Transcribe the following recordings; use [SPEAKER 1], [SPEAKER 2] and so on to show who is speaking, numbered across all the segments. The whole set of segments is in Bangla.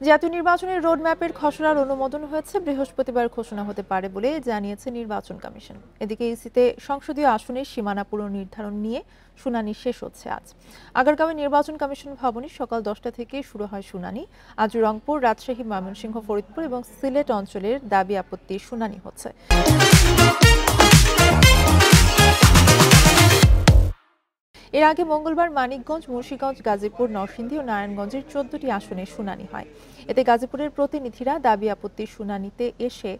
[SPEAKER 1] জাতীয় নির্বাচনের রোডম্যাপের খসড়ার অনুমোদন হয়েছে, বৃহস্পতিবার ঘোষণা হতে পারে বলে জানিয়েছে নির্বাচন কমিশন। এদিকে ইসিতে সংসদীয় আসনের সীমানা পুনর্নির্ধারণ নিয়ে শুনানি শেষ হচ্ছে আজ। আগারগাঁওয়ে নির্বাচন কমিশন ভবনে সকাল 10টা থেকে শুরু হয় শুনানি। আজ রংপুর, রাজশাহী, ময়মনসিংহ, ফরিদপুর এবং সিলেট অঞ্চলের দাবি আপত্তির শুনানি হচ্ছে। এর আগে মঙ্গলবার মানিকগঞ্জ, মুন্সিগঞ্জ, গাজীপুর, নরসিংদী ও নারায়ণগঞ্জের 14টি আসনে শুনানি হয়। এতে গাজীপুরের প্রতিনিধিরা দাবি আপত্তির শুনানিতে এসে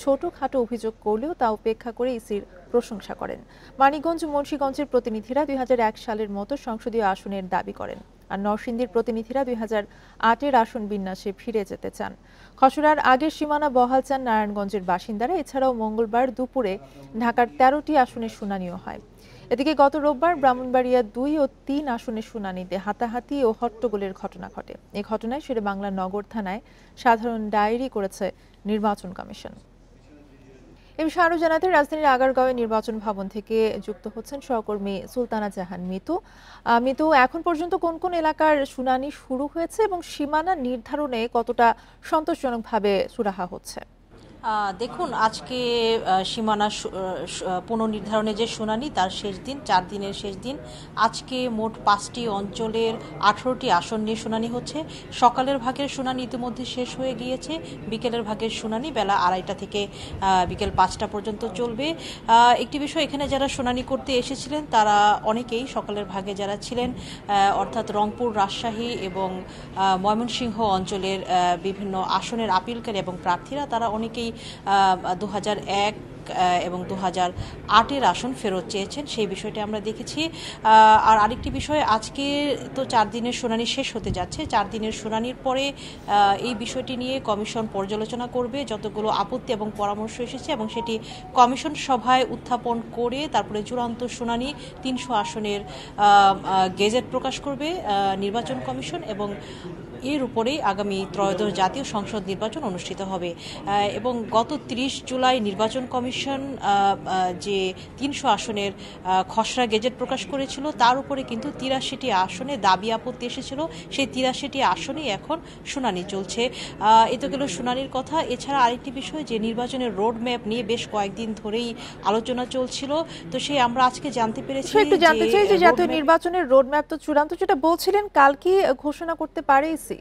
[SPEAKER 1] ছোটখাটো অভিযোগ করলেও তা উপেক্ষা করে ইসির প্রশংসা করেন। মানিকগঞ্জ ও মুন্সিগঞ্জের প্রতিনিধিরা 2001 সালের মতো সংসদীয় আসনের দাবি করেন, আর নরসিংদীর প্রতিনিধিরা 2008-এর আসন বিন্যাসে ফিরে যেতে চান। খসড়ার আগের সীমানা বহাল চান নারায়ণগঞ্জের বাসিন্দারা। এছাড়াও মঙ্গলবার দুপুরে ঢাকার 13টি আসনের শুনানিও হয়। এদিকে গত রোববার ব্রাহ্মণবাড়িয়া 2 ও 3 আসনের শুনানিতে হাতাহাতি ও হট্টগোলের ঘটনা ঘটে। এই ঘটনায় শেরেবাংলা নগর থানায় সাধারণ ডায়েরি করেছে নির্বাচন কমিশন। এ বিষয়ে আরো জানাতে রাজধানীর আগারগাঁওয়ে নির্বাচন ভবন থেকে যুক্ত হচ্ছেন সহকর্মী সুলতানা জাহান মিতু। মিতু, এখন পর্যন্ত কোন কোন এলাকার শুনানি শুরু হয়েছে এবং সীমানা নির্ধারণে কতটা সন্তোষজনকভাবে সুরাহা হচ্ছে?
[SPEAKER 2] দেখুন, আজকে সীমানা পুনর্নির্ধারণের যে শুনানি তার শেষ দিন, 4 দিনের শেষ দিন। আজকে মোট 5টি অঞ্চলের 18টি আসন নিয়ে শুনানি হচ্ছে। সকালের ভাগের শুনানি ইতিমধ্যে শেষ হয়ে গিয়েছে। বিকেলের ভাগের শুনানি বেলা 2:30 থেকে বিকেল 5টা পর্যন্ত চলবে। একটি বিষয়, এখানে যারা শুনানি করতে এসেছিলেন তারা অনেকেই সকালের ভাগে যারা ছিলেন, অর্থাৎ রংপুর, রাজশাহী এবং ময়মনসিংহ অঞ্চলের বিভিন্ন আসনের আপিলকারী এবং প্রার্থীরা, তারা অনেকেই 2001 এবং 2008-এর আসন ফেরত চেয়েছেন। সেই বিষয়টি আমরা দেখেছি। আর আরেকটি বিষয়, আজকে তো 4 দিনের শুনানি শেষ হতে যাচ্ছে। 4 দিনের শুনানির পরে এই বিষয়টি নিয়ে কমিশন পর্যালোচনা করবে, যতগুলো আপত্তি এবং পরামর্শ এসেছে, এবং সেটি কমিশন সভায় উত্থাপন করে তারপরে চূড়ান্ত শুনানি 300 আসনের গেজেট প্রকাশ করবে নির্বাচন কমিশন, এবং এর উপরেই আগামী ত্রয়োদশ জাতীয় সংসদ নির্বাচন অনুষ্ঠিত হবে। এবং গত 30 জুলাই নির্বাচন কমিশন যে 300 আসনের খসড়া গেজেট প্রকাশ করেছিল, তার উপরে কিন্তু 83টি আসনে দাবি আপত্তি এসেছিল। সেই 83টি আসনেই এখন শুনানি চলছে। এ তো গেল শুনানির কথা। এছাড়া আরেকটি বিষয়, যে নির্বাচনের রোড ম্যাপ নিয়ে বেশ কয়েকদিন ধরেই আলোচনা চলছিল। তো সেই আমরা আজকে জানতে পেরেছি
[SPEAKER 1] একটু জানতে চাই যে জাতীয় নির্বাচনের রোড ম্যাপ তো চূড়ান্ত, যেটা বলছিলেন কাল কি ঘোষণা করতে পারে ইসি?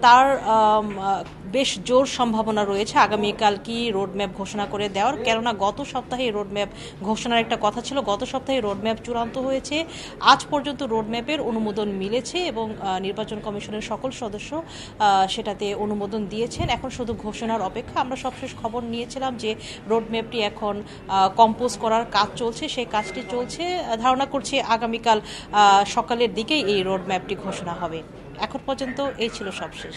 [SPEAKER 2] তার বেশ জোর সম্ভাবনা রয়েছে আগামীকাল কি রোডম্যাপ ঘোষণা করে দেওয়ার, কেননা গত সপ্তাহে রোডম্যাপ ঘোষণার একটা কথা ছিল। গত সপ্তাহে রোডম্যাপ চূড়ান্ত হয়েছে। আজ পর্যন্ত রোডম্যাপের অনুমোদন মিলেছে এবং নির্বাচন কমিশনের সকল সদস্য সেটাতে অনুমোদন দিয়েছেন। এখন শুধু ঘোষণার অপেক্ষা। আমরা সবশেষ খবর নিয়েছিলাম যে রোডম্যাপটি এখন কম্পোজ করার কাজ চলছে, সেই কাজটি চলছে। ধারণা করছি আগামীকাল সকালের দিকেই এই রোডম্যাপটি ঘোষণা হবে। এখন পর্যন্ত এই ছিল সবশেষ।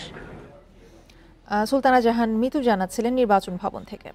[SPEAKER 1] সুলতানা জাহান মিতু জানাচ্ছিলেন নির্বাচন ভবন থেকে।